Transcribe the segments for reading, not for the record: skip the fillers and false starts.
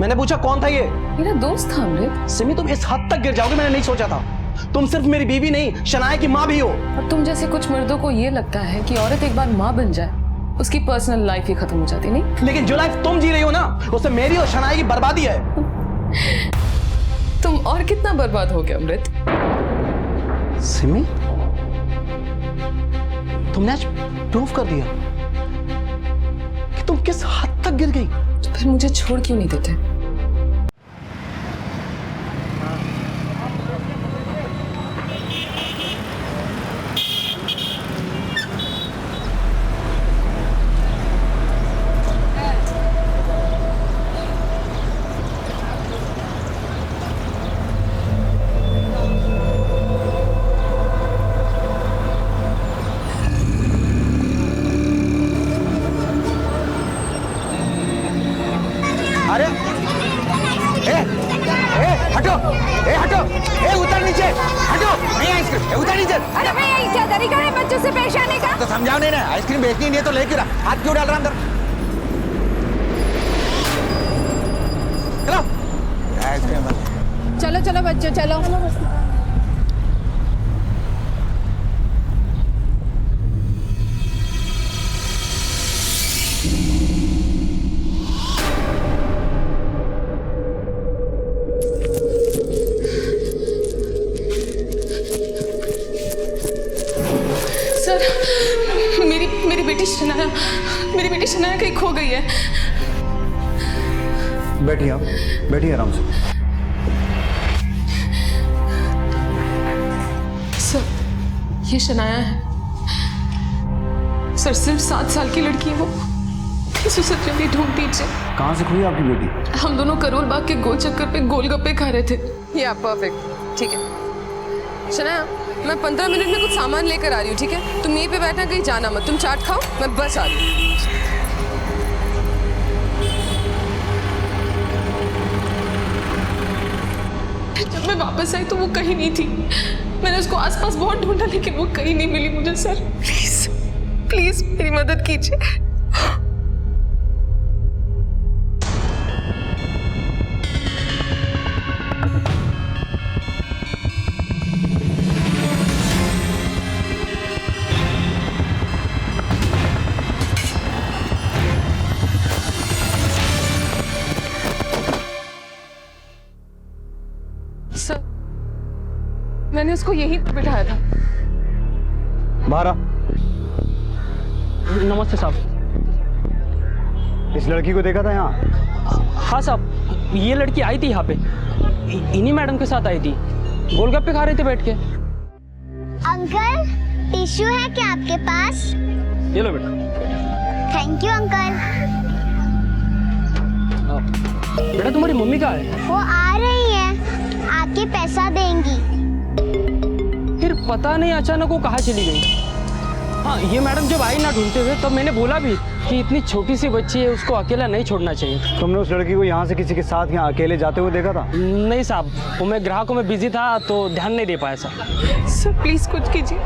मैंने पूछा कौन था ये? मेरा दोस्त था अमृत। सिमी तुम इस हद तक गिर जाओगे मैंने नहीं सोचा था। तुम सिर्फ मेरी बीवी नहीं शनाया की माँ भी हो। और तुम जैसे कुछ मर्दों को ये लगता है कि औरत एक बार माँ बन जाए उसकी पर्सनल लाइफ ही खत्म हो जाती, नहीं? लेकिन जो लाइफ तुम जी रही हो ना उससे मेरी और शनाया की बर्बादी है। तुम और कितना बर्बाद हो गया अमृत? सिमी तुमने आज प्रूफ कर दिया कि तुम किस हद तक गिर गई। तो फिर मुझे छोड़ क्यों नहीं देते? अरे हटो, हटो, उतर नीचे, हटो, नहीं आइसक्रीम, उतर नीचे। अरे भैया ये क्या तरीका है बच्चों से पेश आने का? तो समझाओ नहीं ना, आइसक्रीम बेचनी नहीं है तो लेके रहा, हाथ क्यों डाल रहा अंदर? चलो, आइसक्रीम। चलो चलो बच्चों चलो। सर मेरी बेटी शनाया कहीं खो गई है। बैठिए आप, बैठिए आराम से। सर ये शनाया है सर, सिर्फ 7 साल की लड़की है वो। प्लीज उसे जल्दी ढूंढ दीजिए। कहाँ से खोई आपकी बेटी? हम दोनों करोल बाग के गोल चक्कर पे गोलगप्पे खा रहे थे। या परफेक्ट, ठीक है। शनाया मैं 15 मिनट में कुछ सामान लेकर आ रही हूँ, ठीक है? तुम यहीं पे बैठना, कहीं जाना मत। तुम चाट खाओ, मैं बस आ रही हूँ। जब मैं वापस आई तो वो कहीं नहीं थी। मैंने उसको आसपास बहुत ढूंढा लेकिन वो कहीं नहीं मिली मुझे। सर प्लीज प्लीज मेरी मदद कीजिए। सर मैंने उसको यहीं पर बिठाया था। बाहर आ। नमस्ते साहब। इस लड़की को देखा था यहाँ? हाँ साहब, ये लड़की आई थी यहाँ पे, इन्हीं मैडम के साथ आई थी। गोलगप्पे खा रहे थे बैठ के। अंकल टिश्यू है क्या आपके पास? ये लो बेटा। Thank you uncle. बेटा तुम्हारी मम्मी कहाँ है? वो आ रही है, आके पैसा देंगी। फिर पता नहीं अचानक वो कहाँ चली गई। हाँ ये मैडम जब आई ना ढूंढते हुए तब मैंने बोला भी कि इतनी छोटी सी बच्ची है, उसको अकेला नहीं छोड़ना चाहिए। तुमने उस लड़की को यहाँ से किसी के साथ यहाँ अकेले जाते हुए देखा था? नहीं साहब, वो मैं ग्राहकों में बिजी था तो ध्यान नहीं दे पाया सर। सर प्लीज कुछ कीजिए,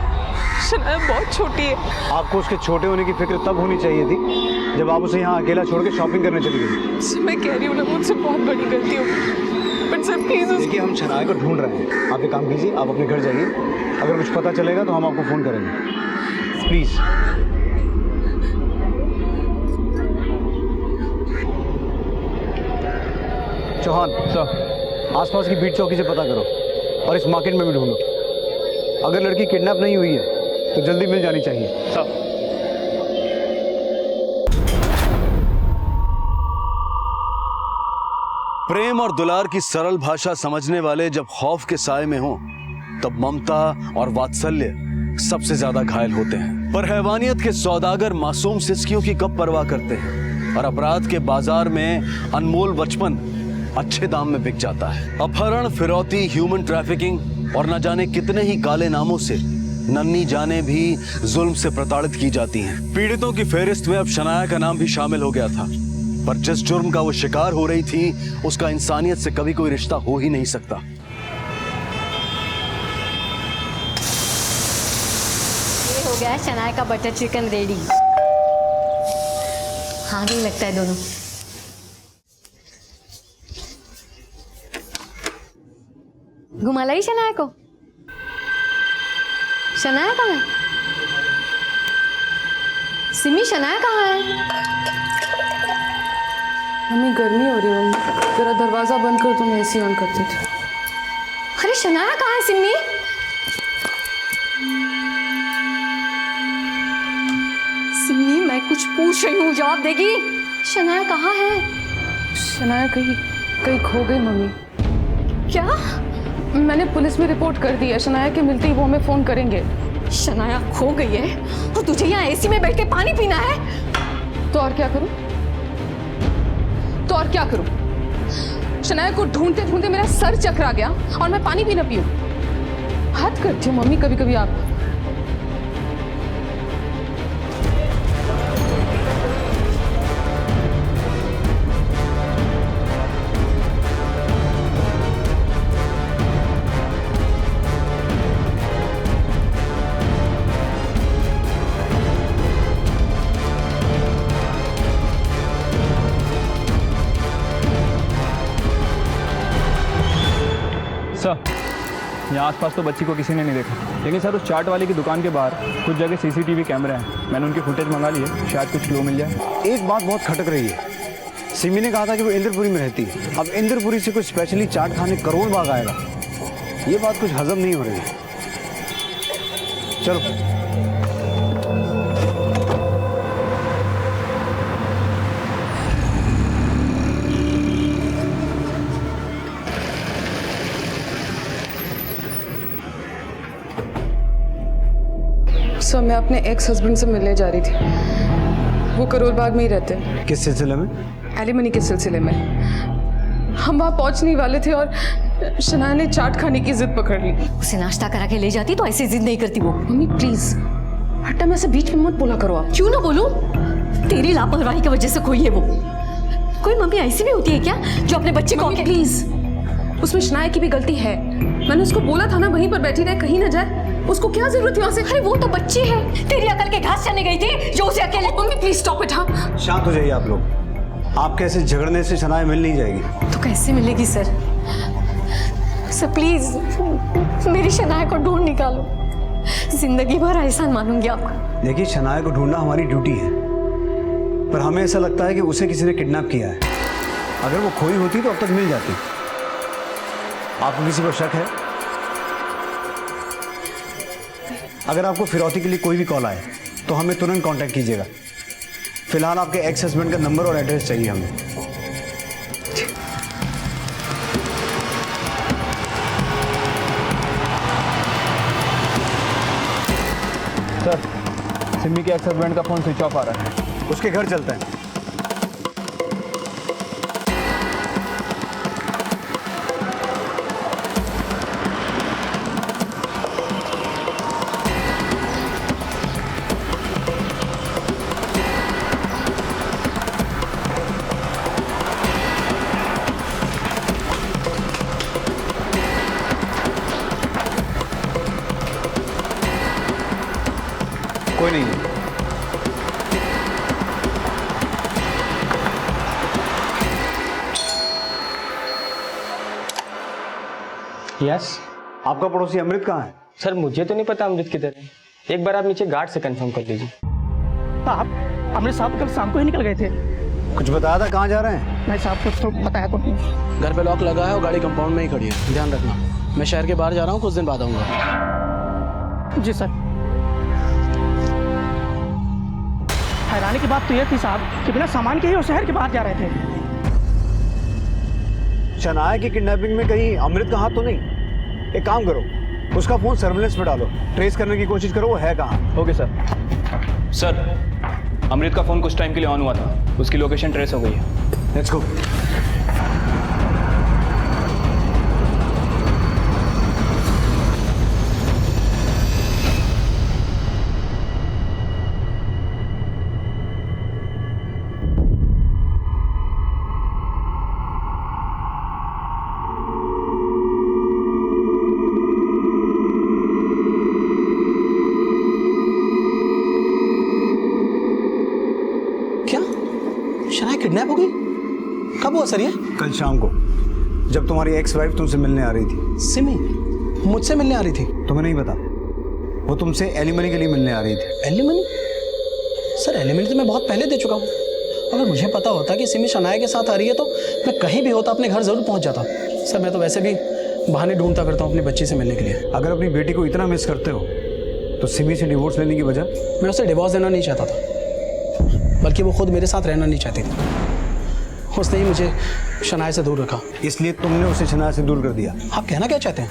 शनाया बहुत छोटी है। आपको उसके छोटे होने की फिक्र तब होनी चाहिए थी जब आप उसे यहाँ अकेला छोड़ के शॉपिंग करने चली गई। सर मैं कह रही हूँ ना, मुझसे बहुत बड़ी गलती हो गई, बट सर प्लीज देखिए हम शनाया को ढूंढ रहे हैं, आप एक काम कीजिए, आप अपने घर जाइए, अगर कुछ पता चलेगा तो हम आपको फ़ोन करेंगे, प्लीज़। चौहान सर, आसपास की बीट चौकी से पता करो और इस मार्केट में भी ढूंढो। अगर लड़की किडनैप नहीं हुई है तो जल्दी मिल जानी चाहिए सर। प्रेम और दुलार की सरल भाषा समझने वाले जब खौफ के साए में हों तब ममता और वात्सल्य सबसे ज्यादा घायल होते हैं। पर हैवानियत के सौदागर मासूम सिस्कियों की कब परवाह करते हैं, और अपराध के बाजार में अनमोल बचपन अच्छे दाम में बिक जाता है। अपहरण, फिरौती, ह्यूमन ट्रैफिकिंग और न जाने कितने ही काले नामों से नन्ही जाने भी जुल्म से प्रताड़ित की जाती हैं। पीड़ितों की फेहरिस्त में अब शनाया का नाम भी शामिल हो गया था, पर जिस जुर्म का वो शिकार हो रही थी उसका इंसानियत से कभी कोई रिश्ता हो ही नहीं सकता। ये हो गया शनाया का बटर चिकन रेडी। हाँ भी लगता है दोनों। घुमा लाई शनाया को। शनाया कहाँ है? सिमी शनाया कहाँ है? मम्मी गर्मी हो रही है मम्मी, जरा दरवाजा बंद कर, तो मैं एसी ऑन करती थी। अरे शनाया कहाँ है सिमी? सिमी मैं कुछ पूछ रही हूँ, जवाब देगी। शनाया कहाँ है? शनाया कहीं खो गई मम्मी। क्या? मैंने पुलिस में रिपोर्ट कर दी है। शनाया के मिलते ही वो हमें फोन करेंगे। शनाया खो गई है और तुझे यहाँ एसी में बैठ के पानी पीना है? तो और क्या करूं? शनाया को ढूंढते ढूंढते मेरा सर चकरा गया और मैं पानी भी ना पीऊं। हद करती हूँ मम्मी कभी कभी आप। सर, यहाँ आसपास तो बच्ची को किसी ने नहीं देखा, लेकिन सर उस चाट वाले की दुकान के बाहर कुछ जगह सीसीटीवी कैमरे हैं। मैंने उनकी फुटेज मंगा ली है, शायद कुछ क्लू मिल जाए। एक बात बहुत खटक रही है, सिमी ने कहा था कि वो इंद्रपुरी में रहती है। अब इंद्रपुरी से कुछ स्पेशली चाट खाने करोड़ बाग आएगा, ये बात कुछ हजम नहीं हो रही है। चलो सर, मैं अपने एक्स हस्बैंड से मिलने जा रही थी। वो करोल बाग में ही रहते हैं। किस सिलसिले में? एलिमनी के सिलसिले में। हम वहाँ पहुँचने वाले थे और शनाया ने चाट खाने की जिद पकड़ ली। उसे नाश्ता करा के ले जाती तो ऐसे जिद नहीं करती वो। मम्मी प्लीज हर टाइम ऐसे बीच में मत बोला करो आप। क्यों ना बोलूं? तेरी लापरवाही की वजह से खोई है वो। कोई मम्मी ऐसी भी होती है क्या जो अपने बच्चे को? प्लीज, उसमें शनाया की भी गलती है। मैंने उसको बोला था ना वहीं पर बैठी रहे, कहीं ना जाए। उसको क्या जरूरत है वहां से? अरे वो तो बच्ची है, तेरी अकल के घास चढ़ने गई थी जो उसे अकेले। Mummy please stop it. हाँ, शांत हो जाइए आप लोग। आपके ऐसे झगड़ने से शनाया मिल नहीं जाएगी। तो कैसे मिलेगी सर? सर प्लीज मेरी शनाया को ढूंढ निकालो, जिंदगी भर एहसान मानूंगी आपका। देखिए, शनाया को ढूंढना हमारी ड्यूटी है, पर हमें ऐसा लगता है कि उसे किसी ने किडनैप किया है। अगर वो खोई होती तो अब तक मिल जाती। आपको किसी पर शक है? अगर आपको फिरौती के लिए कोई भी कॉल आए तो हमें तुरंत कांटेक्ट कीजिएगा। फिलहाल आपके एक्स हस्बैंड का नंबर और एड्रेस चाहिए हमें। सर, सिमी के एक्स हस्बैंड का फोन स्विच ऑफ आ रहा है, उसके घर चलते हैं। कोई नहीं है। यस आपका पड़ोसी अमृत कहाँ है? सर, मुझे तो नहीं पता अमृत किधर है। एक बार आप नीचे गार्ड से कंफर्म कर लीजिए। आप अमृत साहब कल शाम को ही निकल गए थे। कुछ बताया था कहाँ जा रहे हैं? नहीं साहब, कुछ तो बताया तो नहीं। घर पे लॉक लगा है और गाड़ी कंपाउंड में ही खड़ी है, ध्यान रखना। मैं शहर के बाहर जा रहा हूँ, कुछ दिन बाद आऊँगा। जी सर। हैरानी की बात तो यह थी साहब कि बिना सामान के ही वो शहर के बाहर जा रहे थे। शनाया की किडनैपिंग में कहीं अमृत का हाथ तो नहीं? एक काम करो, उसका फोन सर्विलेंस पे डालो, ट्रेस करने की कोशिश करो वो है कहाँ। Okay sir. सर, अमृत का फोन कुछ टाइम के लिए ऑन हुआ था, उसकी लोकेशन ट्रेस हो गई है। Let's go. क्या शनाया किडनैप हो गई? कब हुआ सर ये? कल शाम को जब तुम्हारी एक्स वाइफ तुमसे मिलने आ रही थी। सिमी मुझसे मिलने आ रही थी? तुम्हें नहीं पता? वो तुमसे एलिमनी के लिए मिलने आ रही थी। एलिमनी? सर एलिमनी तो मैं बहुत पहले दे चुका हूँ। अगर मुझे पता होता कि सिमी शनाया के साथ आ रही है तो मैं कहीं भी होता अपने घर जरूर पहुँच जाता। सर मैं तो वैसे भी बहाने ढूंढता फिरता हूँ अपनी बच्ची से मिलने के लिए। अगर अपनी बेटी को इतना मिस करते हो तो सिमी से डिवोर्स लेने की वजह? मैं उसे डिवोर्स देना नहीं चाहता था, बल्कि वो खुद मेरे साथ रहना नहीं चाहती थी। उसने ही मुझे शनाया से दूर रखा। इसलिए तुमने उसे शनाया से दूर कर दिया? आप कहना क्या चाहते हैं?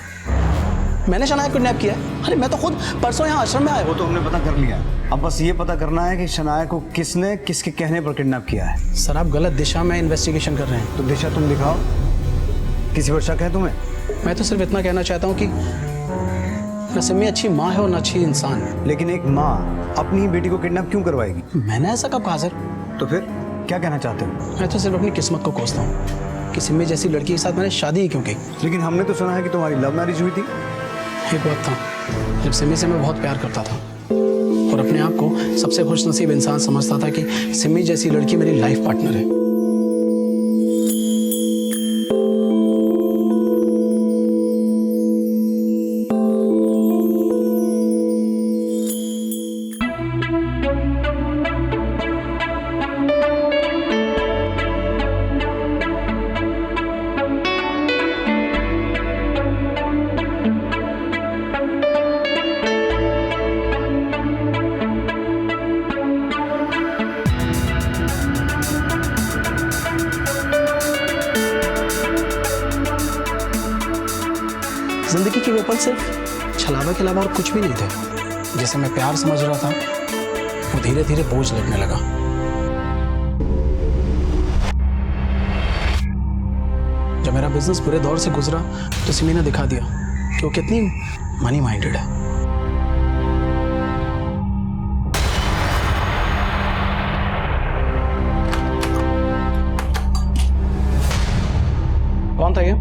मैंने शनाया को किडनैप किया है? अरे मैं तो खुद परसों यहाँ आश्रम में आया। वो तो हमने पता कर लिया। अब बस ये पता करना है कि शनाया को किसने किसके कहने पर किडनैप किया है। सर आप गलत दिशा में इन्वेस्टिगेशन कर रहे हैं। तो दिशा तुम दिखाओ, किसी पर शक है तुम्हें? मैं तो सिर्फ इतना कहना चाहता हूँ कि न सिमी अच्छी माँ है और न अच्छी इंसान। लेकिन एक माँ अपनी ही बेटी को किडनैप क्यों करवाएगी? मैंने ऐसा कब कहा सर? तो फिर क्या कहना चाहते हो? मैं तो सिर्फ अपनी किस्मत को कोसता हूँ कि सिमी जैसी लड़की के साथ मैंने शादी ही क्यों की। लेकिन हमने तो सुना है कि तुम्हारी लव मैरिज हुई थी। एक वक्त था जब सिमी से मैं बहुत प्यार करता था और अपने आप को सबसे खुशनसीब इंसान समझता था कि सिमी जैसी लड़की मेरी लाइफ पार्टनर है। जिंदगी के वेपन सिर्फ छलावे के अलावा और कुछ भी नहीं थे। जैसे मैं प्यार समझ रहा था वो धीरे धीरे बोझ लगने लगा। जब मेरा बिजनेस बुरे दौर से गुजरा तो सिमी ने दिखा दिया कि वो कितनी मनी माइंडेड है। कौन था ये?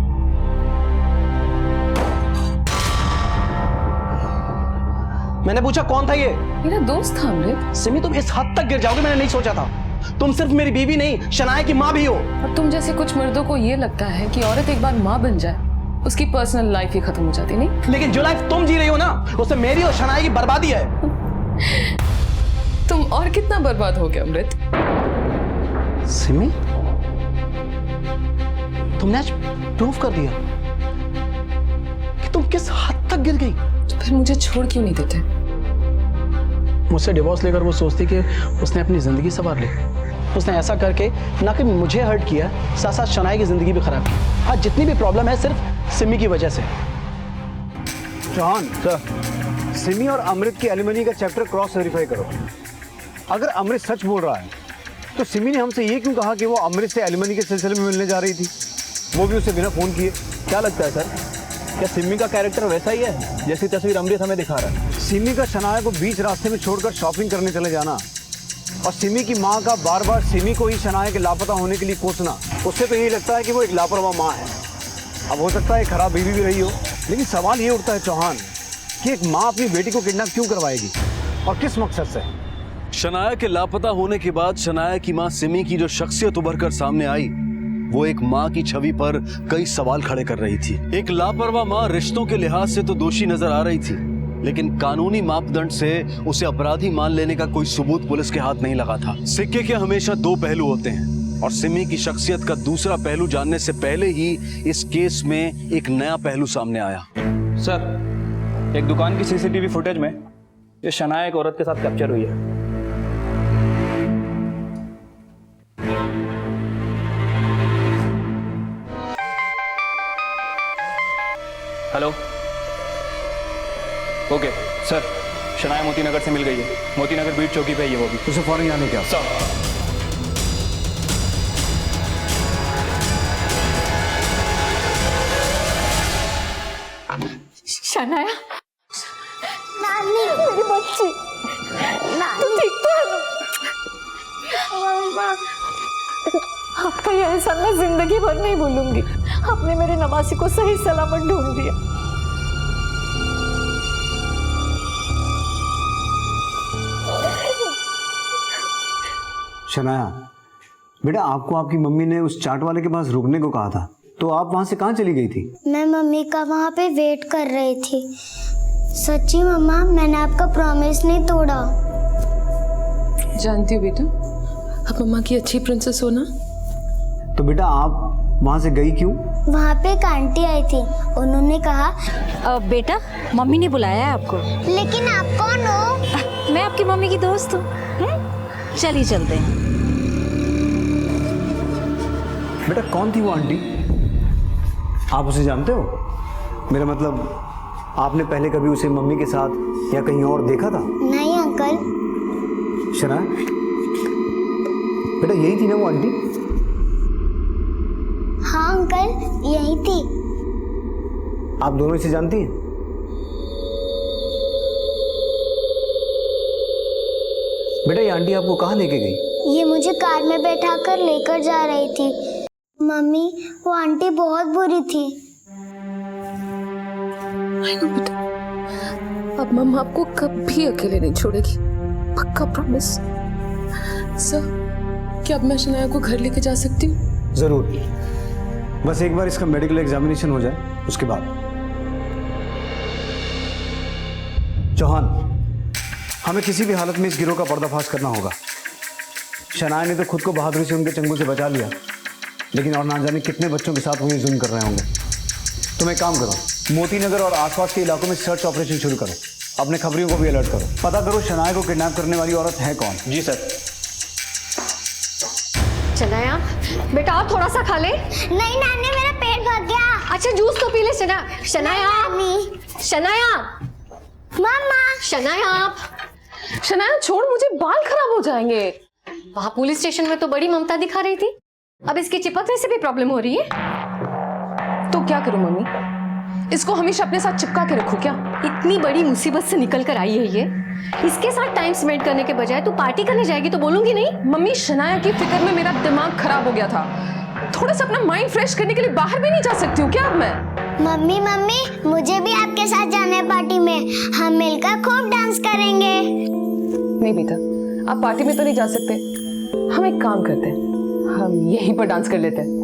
मैंने पूछा कौन था ये? मेरा दोस्त था अमृत। सिमी तुम इस हद तक गिर जाओगे मैंने नहीं सोचा था। तुम सिर्फ मेरी बीवी नहीं शनाया की माँ भी हो। और तुम जैसे कुछ मर्दों को ये लगता है कि औरत एक बार माँ बन जाए उसकी पर्सनल लाइफ ही खत्म हो जाती, नहीं? लेकिन जो लाइफ तुम जी रही हो ना उससे मेरी और शनाया की बर्बादी है। तुम और कितना बर्बाद हो गए अमृत? सिमी तुमने आज प्रूव कर दिया कि तुम किस हद तक गिर गई। तो फिर मुझे छोड़ क्यों नहीं देते? मुझसे डिवोर्स लेकर वो सोचती कि उसने अपनी जिंदगी संवार ली। उसने ऐसा करके ना कि मुझे हर्ट किया, साथ साथ शनाया की जिंदगी भी खराब की। आज जितनी भी प्रॉब्लम है सिर्फ सिमी की वजह से। चौहान सर, सिमी और अमृत की एलिमनी का चैप्टर क्रॉस वेरीफाई करो। अगर अमृत सच बोल रहा है तो सिमी ने हमसे ये क्यों कहा कि वो अमृत से एलिमनी के सिलसिले में मिलने जा रही थी, वो भी उसे बिना फोन किए? क्या लगता है सर, क्या सिमी का कैरेक्टर वैसा ही है जैसी तस्वीर अमृत हमें दिखा रहा है? सिमी का शनाया को बीच रास्ते में छोड़कर शॉपिंग करने चले जाना और सिमी की माँ का बार बार सिमी को ही शनाया के लापता होने के लिए कोसना, उससे तो यही लगता है कि वो एक लापरवाह माँ है। अब हो सकता है खराब बीवी भी रही हो, लेकिन सवाल ये उठता है चौहान कि एक माँ अपनी बेटी को किडनैप क्यों करवाएगी और किस मकसद से? शनाया के लापता होने के बाद शनाया की माँ सिमी की जो शख्सियत उभर कर सामने आई वो एक माँ की छवि पर कई सवाल खड़े कर रही थी। एक लापरवाह माँ रिश्तों के लिहाज से तो दोषी नजर आ रही थी, लेकिन कानूनी मापदंड से उसे अपराधी मान लेने का कोई सबूत पुलिस के हाथ नहीं लगा था। सिक्के के हमेशा दो पहलू होते हैं और सिमी की शख्सियत का दूसरा पहलू जानने से पहले ही इस केस में एक नया पहलू सामने आया। सर, एक दुकान की सीसीटीवी फुटेज में ये शनाया एक औरत के साथ कैप्चर हुई है। Hello, okay sir, Shanaya Moti Nagar से मिल गई है। मोती नगर बीट चौकी पे है वो भी। उसे फौरन जाने क्या? सर, शनाया नानी मेरी बच्ची, तुम ठीक तो है? आपका ये एहसान मैं जिंदगी भर नहीं भूलूंगी। आपने मेरे नवासी को सही सलामत ढूंढ दिया। शनाया बेटा, आपको आपकी मम्मी ने उस चाट वाले के पास रुकने को कहा था, तो आप वहां से कहाँ चली गई थी? मैं मम्मी का वहाँ पे वेट कर रही थी। सच्ची मम्मा, मैंने आपका प्रॉमिस नहीं तोड़ा। जानती हो बेटा, आप मम्मा की अच्छी प्रिंसेस हो ना। तो बेटा आप वहां से गई क्यों? वहाँ पे एक आंटी आई थी, उन्होंने कहा बेटा मम्मी ने बुलाया है आपको। लेकिन आप कौन हो? मैं आपकी मम्मी की दोस्त हूँ। चलिए चलते हैं। बेटा कौन थी वो आंटी? आप उसे जानते हो? मेरा मतलब आपने पहले कभी उसे मम्मी के साथ या कहीं और देखा था? नहीं अंकल। शना, बेटा यही थी ना वो आंटी? हाँ अंकल, यही थी। आप दोनों इसे जानती हैं? बेटा ये आंटी आपको कहाँ लेके गई? ये मुझे कार में बैठा कर लेकर जा रही थी। मम्मी, वो आंटी बहुत बुरी थी। आई नो बेटा, अब मम्मा आपको कभी अकेले नहीं छोड़ेगी, पक्का प्रॉमिस। सर, क्या अब मैं शनाया को घर लेके जा सकती हूँ? जरूर, बस एक बार इसका मेडिकल एग्जामिनेशन हो जाए, उसके बाद। चौहान, हमें किसी भी हालत में इस गिरोह का पर्दाफाश करना होगा। शनाया ने तो खुद को बहादुरी से उनके चंगुल से बचा लिया, लेकिन और ना जाने कितने बच्चों के साथ वो ये जुल्म कर रहे होंगे। तुम एक काम करो, मोती नगर और आसपास के इलाकों में सर्च ऑपरेशन शुरू करो। अपने खबरियों को भी अलर्ट करो। पता करो शनाया को किडनैप करने वाली औरत है कौन। जी सर। शनाया बेटा आप थोड़ा सा खा ले। नहीं नानी, मेरा पेट भर गया। अच्छा जूस तो पी ले। शनाया, शनाया, मम्मा। शनाया आप। शनाया छोड़, मुझे बाल खराब हो जाएंगे। वहां पुलिस स्टेशन में तो बड़ी ममता दिखा रही थी, अब इसकी चिपकने से भी प्रॉब्लम हो रही है। तो क्या करूं मम्मी, इसको हमेशा अपने साथ चिपका के रखूं क्या? इतनी बड़ी मुसीबत से निकल कर आई है ये, इसके साथ टाइम स्पेंड करने के बजाय तू पार्टी करने जाएगी तो बोलूंगी नहीं। मम्मी, शनाया की फिक्र में मेरा दिमाग खराब हो गया था। थोड़ा सा अपना माइंड फ्रेश करने के लिए बाहर भी नहीं जा सकती हूँ क्या अब मैं? मम्मी मम्मी, मुझे भी आपके साथ जाना है पार्टी में। हम मिलकर खूब डांस करेंगे। नहीं बेटा, आप पार्टी में तो नहीं जा सकते। हम एक काम करते हैं, हम यहीं पर डांस कर लेते हैं।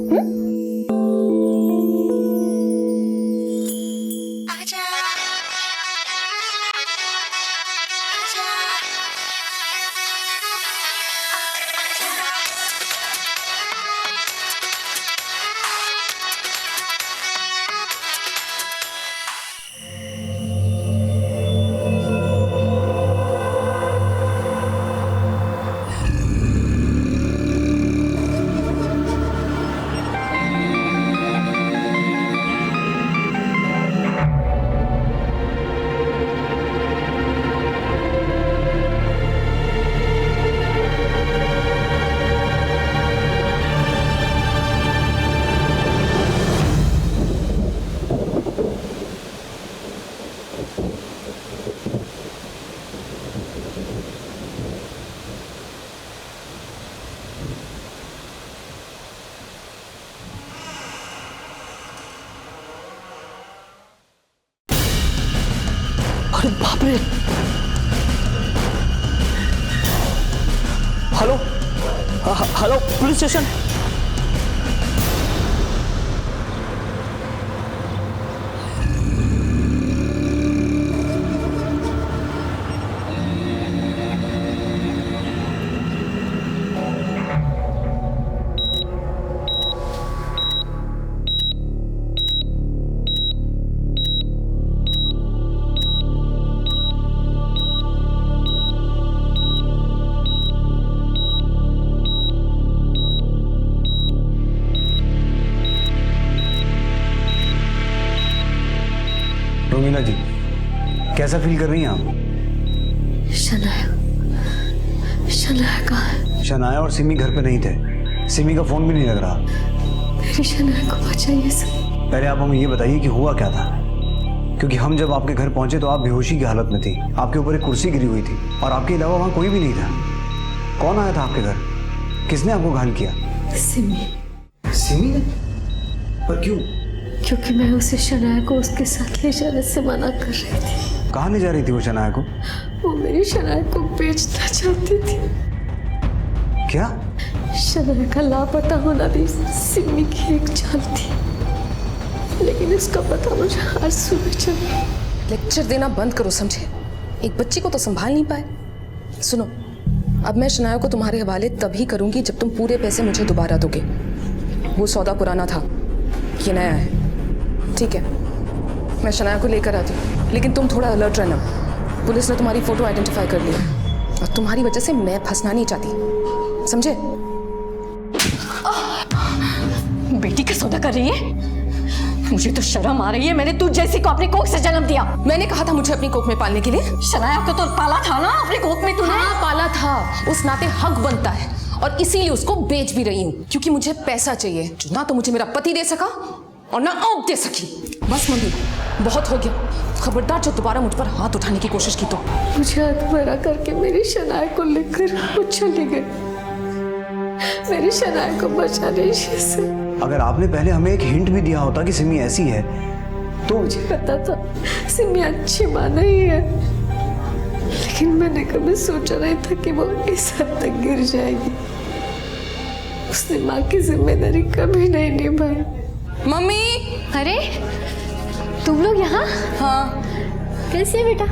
अरे बाप रे! Hello, hello police station. Romila ji, कैसा फील कर रही हैं आप? शनाया, शनाया कहाँ है? शनाया और सिमी घर पे नहीं थे। सिमी का फोन भी नहीं लग रहा। मेरी शनाया को बचाइए सर। पहले आप हमें ये बताइए कि हुआ क्या था, क्योंकि हम जब आपके घर पहुंचे तो आप बेहोशी की हालत में थी। आपके ऊपर एक कुर्सी गिरी हुई थी और आपके अलावा वहां कोई भी नहीं था। कौन आया था आपके घर? किसने आपको घायल किया? सिमी। सिमी ने? पर क्यों? क्योंकि मैं उसे शनाया को उसके साथ ले जाने से मना कर रही थी। कहाँ ले जा रही थी वो शनाया को? वो मेरी शनाया को बेचना चाहती थी। क्या? शनाया का लापता होना भी सिमी की एक चाल थी। लेकिन इसका पता मुझे आज सुबह चला। लेक्चर देना बंद करो, समझे? एक बच्ची को तो संभाल नहीं पाए। सुनो, अब मैं शनाया को तुम्हारे हवाले तभी करूंगी जब तुम पूरे पैसे मुझे दोबारा दोगे। वो सौदा पुराना था, ये नया है, ठीक है? मैं शनाया को लेकर आती हूँ, लेकिन तुम थोड़ा अलर्ट रहना। पुलिस ने तुम्हारी फोटो आइडेंटिफाई कर लिया और तुम्हारी वजह से मैं फंसना नहीं चाहती, समझे? बेटी का सौदा कर रही है? मुझे तो शर्म आ रही है। मैंने तुझ जैसी को अपनी कोख से जन्म दिया। मैंने कहा था मुझे अपनी कोख में पालने के लिए। शनाया को तो पाला था ना अपनी कोख में तूने? हाँ, पाला था, उस नाते हक बनता है और इसीलिए उसको बेच भी रही हूँ, क्योंकि मुझे पैसा चाहिए जो ना तो मुझे मेरा पति दे सका और ना आप दे सकी। बस मम्मी, बहुत हो गया। खबरदार जो दोबारा मुझ पर हाथ उठाने की कोशिश की तो। मुझे अधमरा करके मेरी शनाया को लेकर वो चली गई। मेरी शनाया को बचाने से। अगर आपने पहले हमें एक हिंट भी दिया होता कि सिमी ऐसी है तो मुझे पता था सिमी अच्छी माँ नहीं है, लेकिन मैंने कभी सोचा नहीं था कि वो इस हद तक गिर जाएगी। उसने माँ की जिम्मेदारी कभी नहीं निभाई। मम्मी! अरे तुम लोग यहाँ? हाँ। कैसे है बेटा?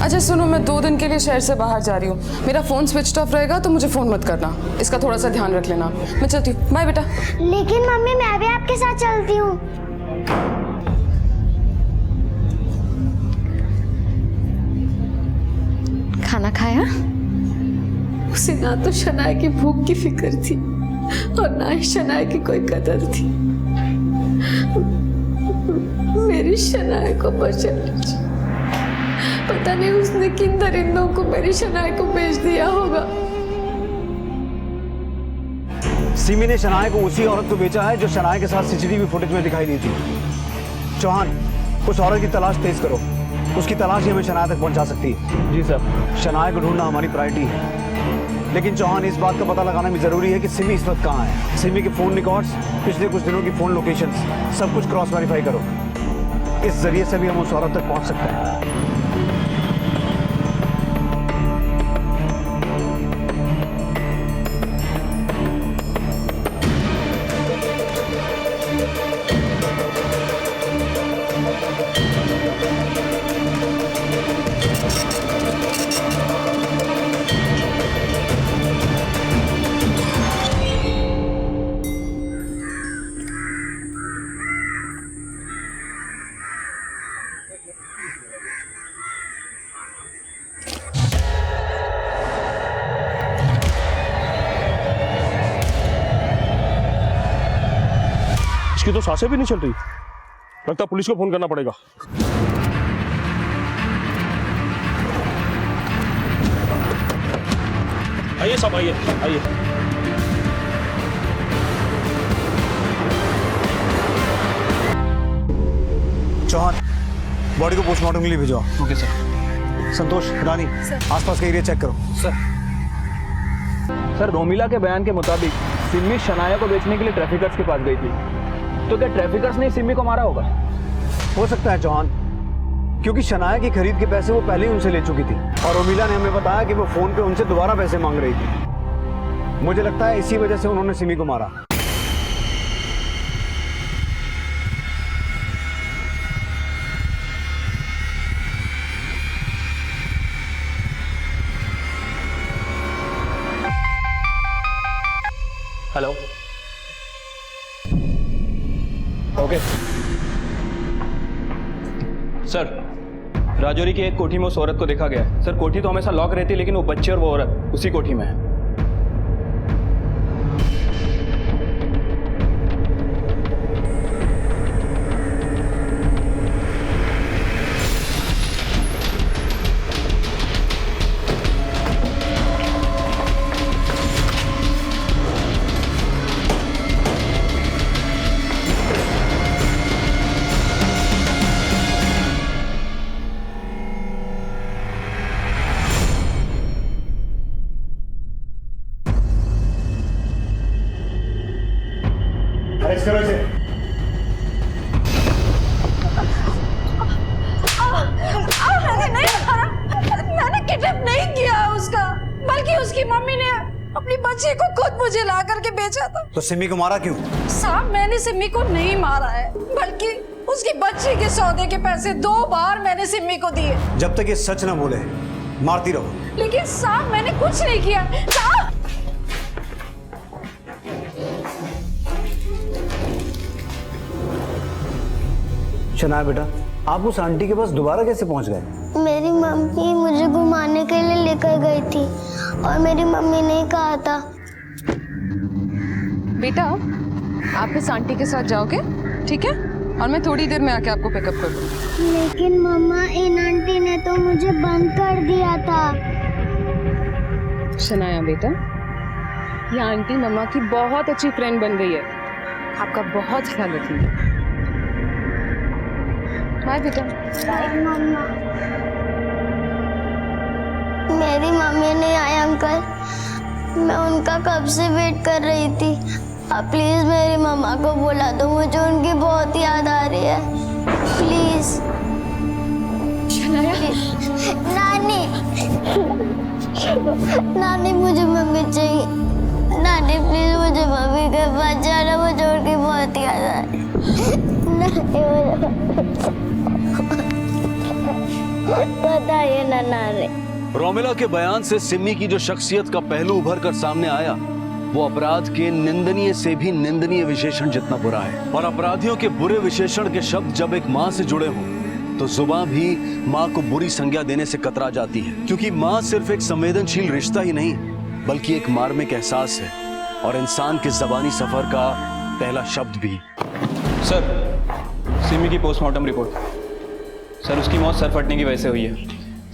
अच्छा सुनो, मैं 2 दिन के लिए शहर से बाहर जा रही हूँ। मेरा फोन स्विच ऑफ रहेगा तो मुझे फोन मत करना, इसका थोड़ा सा ध्यान रख लेना। मैं चलती हूँ, बाय बेटा। लेकिन मम्मी मैं भी आपके साथ चलती हूँ। खाना खाया? उसे ना तो शनाया की भूख की फिक्र थी और ना ही शनाया की कोई कदर थी। मेरी शनाया को बचा लीजिए। पता नहीं उसने किन दरिंदों को मेरी शनाया को बेच दिया होगा। सिमी ने शनाया को उसी औरत को बेचा है जो शनाया के साथ सीसीटीवी फुटेज में दिखाई दी थी। चौहान, उस औरत की तलाश तेज करो, उसकी तलाश ही हमें शनाया तक पहुंचा सकती है। जी सर। शनाया को ढूंढना हमारी प्रायोरिटी है, लेकिन चौहान इस बात का पता लगाना भी जरूरी है कि सिमी इस वक्त कहाँ है। सिमी के फोन रिकॉर्ड्स, पिछले कुछ दिनों की फोन लोकेशंस, सब कुछ क्रॉस वेरीफाई करो। इस जरिए से भी हम उस औरत तक पहुंच सकते हैं। इसकी तो सांसें भी नहीं चल रही, लगता पुलिस को फोन करना पड़ेगा। आइए साहब, आइए आइए। चौहान, बॉडी को पोस्टमार्टम के लिए भेजो। Okay sir. संतोष, रानी, आसपास का एरिया चेक करो। सर, रोमिला के बयान के मुताबिक सिमी शनाया को बेचने के लिए ट्रैफिकर्स के पास गई थी, तो क्या ट्रैफिकर्स ने सिमी को मारा होगा? हो सकता है चौहान, क्योंकि शनाया की खरीद के पैसे वो पहले ही उनसे ले चुकी थी और रोमिला ने हमें बताया कि वो फोन पे उनसे दोबारा पैसे मांग रही थी। मुझे लगता है इसी वजह से उन्होंने सिमी को मारा। हेलो। ओके सर, राजौरी की एक कोठी में उस औरत को देखा गया है। सर, कोठी तो हमेशा लॉक रहती है, लेकिन वो बच्चे और वो औरत उसी कोठी में है। अरेस्ट करो इसे। मैंने किडनैप नहीं किया उसका, बल्कि उसकी मम्मी ने अपनी बच्ची को खुद मुझे ला करके बेचा था। तो सिमी को मारा क्यों? साहब, मैंने सिमी को नहीं मारा है, बल्कि उसकी बच्ची के सौदे के पैसे 2 बार मैंने सिमी को दिए। जब तक ये सच ना बोले मारती रहो। लेकिन साहब मैंने कुछ नहीं किया। साहब शनाया बेटा, आप उस आंटी के पास दोबारा कैसे पहुंच गए? मेरी मम्मी मुझे घुमाने के लिए लेकर गई थी और मेरी मम्मी ने कहा था। बेटा आप इस आंटी के साथ जाओगे, ठीक है? और मैं थोड़ी देर में आके आपको पिकअप कर दूँगी। लेकिन मम्मा इन आंटी ने तो मुझे बंद कर दिया था। शनाया बेटा, ये आंटी मम्मा की बहुत अच्छी फ्रेंड बन गई है, आपका बहुत ख्याल रखेंगे। बाय बेटा। बाय मम्मा। मेरी मम्मी नहीं आई अंकल, मैं उनका कब से वेट कर रही थी। आप प्लीज मेरी मम्मा को बुला दो, मुझे उनकी बहुत याद आ रही है। प्लीज। नानी नानी मुझे मम्मी चाहिए। नानी प्लीज मुझे मम्मी के पास जाना, मुझे उनकी बहुत याद आ रही है। बताइए ना नानी। रोमिला के बयान से सिमी की जो शख्सियत का पहलू उभर कर सामने आया वो अपराध के निंदनीय से भी निंदनीय विशेषण जितना बुरा है। और अपराधियों के बुरे विशेषण के शब्द जब एक माँ से जुड़े हों तो जुबान भी माँ को बुरी संज्ञा देने से कतरा जाती है, क्योंकि माँ सिर्फ एक संवेदनशील रिश्ता ही नहीं बल्कि एक मार्मिक एहसास है और इंसान के ज़बानी सफर का पहला शब्द भी। सर, सिमी की पोस्टमार्टम रिपोर्ट। सर, उसकी मौत सर फटने की वजह से हुई है।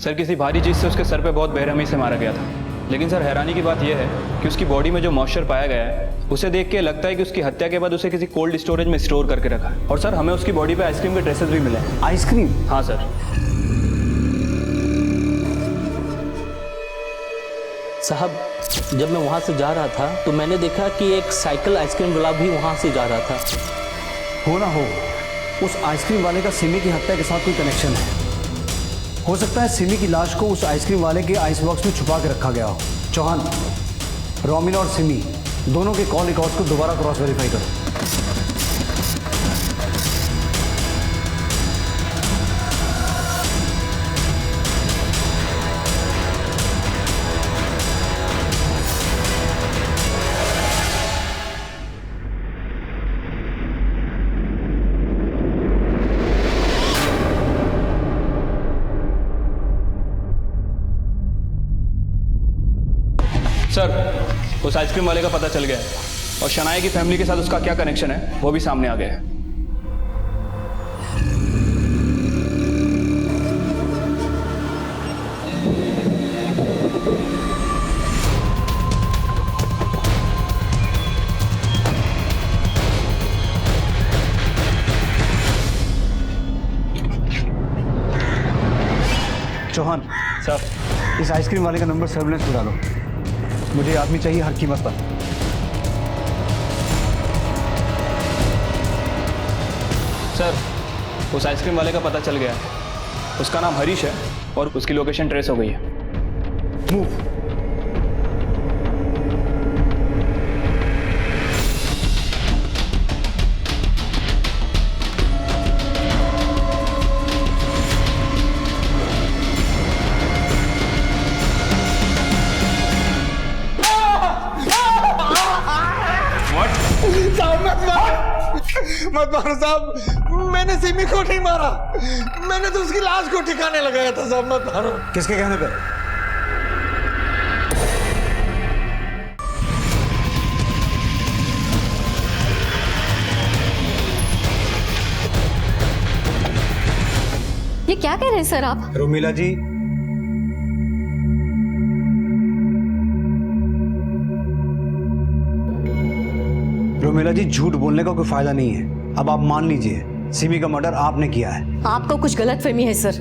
सर, किसी भारी चीज़ से उसके सर पे बहुत बेरहमी से मारा गया था। लेकिन सर, हैरानी की बात यह है कि उसकी बॉडी में जो मॉइस्चर पाया गया है उसे देख के लगता है कि उसकी हत्या के बाद उसे किसी कोल्ड स्टोरेज में स्टोर करके रखा है। और सर, हमें उसकी बॉडी पे आइसक्रीम के ट्रेसेस भी मिले हैं। आइसक्रीम? हाँ सर। साहब, जब मैं वहाँ से जा रहा था तो मैंने देखा कि एक साइकिल आइसक्रीम वाला भी वहाँ से जा रहा था। हो ना हो, उस आइसक्रीम वाले का सिमी की हत्या के साथ कोई कनेक्शन है। हो सकता है सिमी की लाश को उस आइसक्रीम वाले के आइस बॉक्स में छुपा के रखा गया हो। चौहान, रोमिला और सिमी दोनों के कॉल रिकॉर्ड्स को दोबारा क्रॉस वेरीफाई करो। सर, उस आइसक्रीम वाले का पता चल गया है और शनाया की फैमिली के साथ उसका क्या कनेक्शन है वो भी सामने आ गया है। चौहान सर, इस आइसक्रीम वाले का नंबर सर्विलेंस पे डालो। मुझे आदमी चाहिए हर कीमत पर। सर, उस आइसक्रीम वाले का पता चल गया है। उसका नाम हरीश है और उसकी लोकेशन ट्रेस हो गई है। मूव। मत मारो साहब, मैंने सिमी को नहीं मारा, मैंने तो उसकी लाश को ठिकाने लगाया था साहब, मत मारो। किसके कहने पे? ये क्या कह रहे हैं सर आप? रोमिला जी, रोमिला जी, झूठ बोलने का कोई फायदा नहीं है। अब आप मान लीजिए सिमी का मर्डर आपने किया है। आपको कुछ गलतफहमी है सर।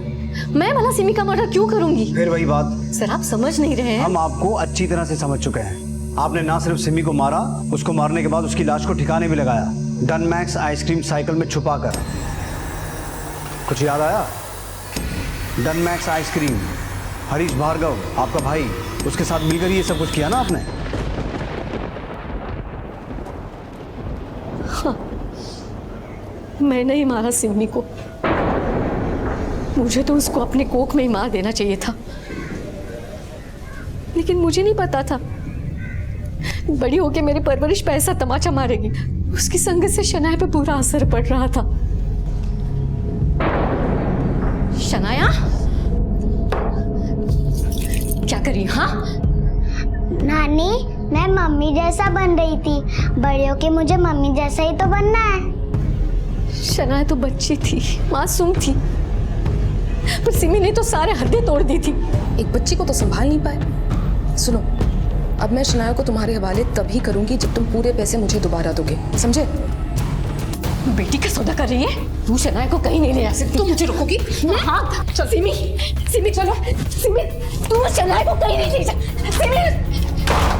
मैं भला सिमी का मर्डर क्यों करूंगी? फिर वही बात। सर, आप समझ नहीं रहे हैं। हम आपको अच्छी तरह से समझ चुके हैं। आपने ना सिर्फ सिमी को मारा, उसको मारने के बाद उसकी लाश को ठिकाने भी लगाया, डन मैक्स आइसक्रीम साइकिल में छुपा कर। कुछ याद आया? डन मैक्स आइसक्रीम, हरीश भार्गव आपका भाई, उसके साथ मिलकर ये सब कुछ किया ना आपने? मैंने ही मारा सिमी को। मुझे तो उसको अपने कोख में ही मार देना चाहिए था, लेकिन मुझे नहीं पता था बड़ी होके मेरी परवरिश पे ऐसा तमाचा मारेगी। उसकी संगत से शनाया पे बुरा असर पड़ रहा था। शनाया क्या करी? हाँ नानी, मैं मम्मी जैसा बन रही थी, बड़े होके मुझे मम्मी जैसा ही तो बनना है। शनाया तो बच्ची थी, मासूम थी, पर सिमी ने तो सारे हदें तोड़ दी थी। एक बच्ची को तो संभाल नहीं पाए। सुनो, अब मैं शनाया को तुम्हारे हवाले तभी करूंगी जब तुम पूरे पैसे मुझे दोबारा दोगे, समझे? बेटी का सौदा कर रही है तू? शनाया को कहीं नहीं ले जा सकती। तुम मुझे रोकोगी? हाँ चल सिमी, सिमी चलो। सिमी तू शनाया को कहीं नहीं ले जा। सिमी,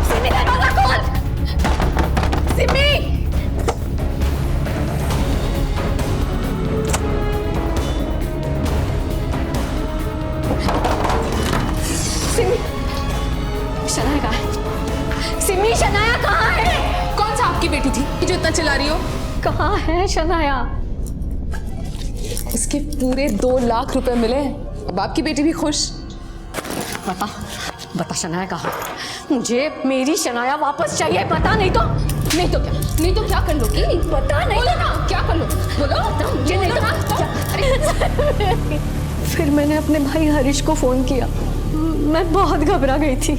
सिमी दरवाजा खोल। सिमी, सिमी, शनाया कहाँ है? सिमी, शनाया कहाँ है? कौन सा आपकी बेटी थी जो इतना चिल्ला रही हो? कहाँ है शनाया? इसके पूरे 2 लाख रुपए मिले, अब आपकी बेटी भी खुश। बता, बता शनाया कहाँ? मुझे मेरी शनाया वापस चाहिए, पता नहीं तो क्या कर लोगी? पता नहीं तो ना क्या कर लो? बोलो मुझे, नहीं तो फिर मैंने अपने भाई हरीश को फोन किया। मैं बहुत घबरा गई थी।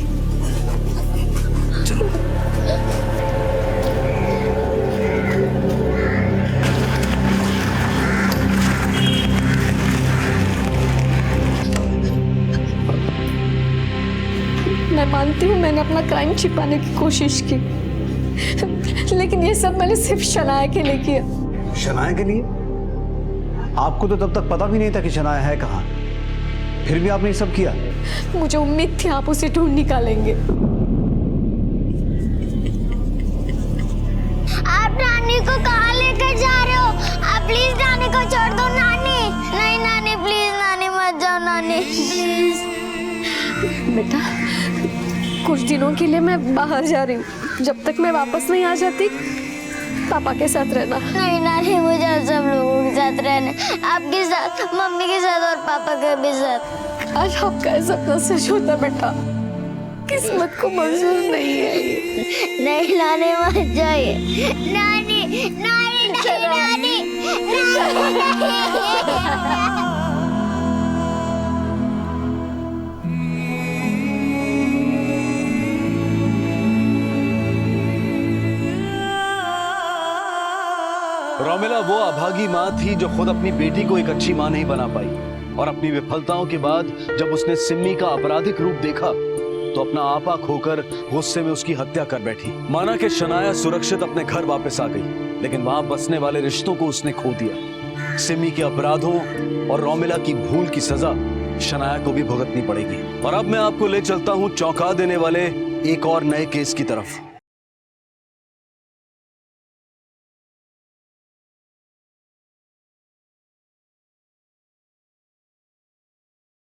मैं मानती हूँ मैंने अपना क्राइम छिपाने की कोशिश की, लेकिन ये सब मैंने सिर्फ शनाया के लिए किया। शनाया के लिए? आपको तो तब तक पता भी नहीं था कि शनाया है कहाँ, फिर भी आपने ये सब किया? मुझे उम्मीद थी आप उसे ढूंढ निकालेंगे। आप नानी को कहाँ लेकर जा रहे हो? आप प्लीज नानी को छोड़ दो। नानी, नहीं नानी प्लीज, नानी मत जाओ नानी प्लीज। बेटा कुछ दिनों के लिए मैं बाहर जा रही हूँ, जब तक मैं वापस नहीं आ जाती पापा के साथ रहना। नहीं नानी, मुझे आप सब लोगों के साथ रहना, आपके साथ, मम्मी के साथ और पापा के भी साथ। आज आपका सपना सच होता बेटा, किस्मत को मंजूर नहीं है ये। नहीं नानी मत जाइए। नानी, नानी, नानी, नानी, नानी। रोमिला वो अभागी माँ थी जो खुद अपनी बेटी को एक अच्छी माँ नहीं बना पाई, और अपनी विफलताओं के बाद जब उसने सिम्मी का आपराधिक रूप देखा तो अपना आपा खोकर गुस्से में उसकी हत्या कर बैठी। माना कि शनाया सुरक्षित अपने घर वापस आ गई, लेकिन वहां बसने वाले रिश्तों को उसने खो दिया। सिम्मी के अपराधों और रोमिला की भूल की सजा शनाया को भी भुगतनी पड़ेगी। और अब मैं आपको ले चलता हूं चौंका देने वाले एक और नए केस की तरफ।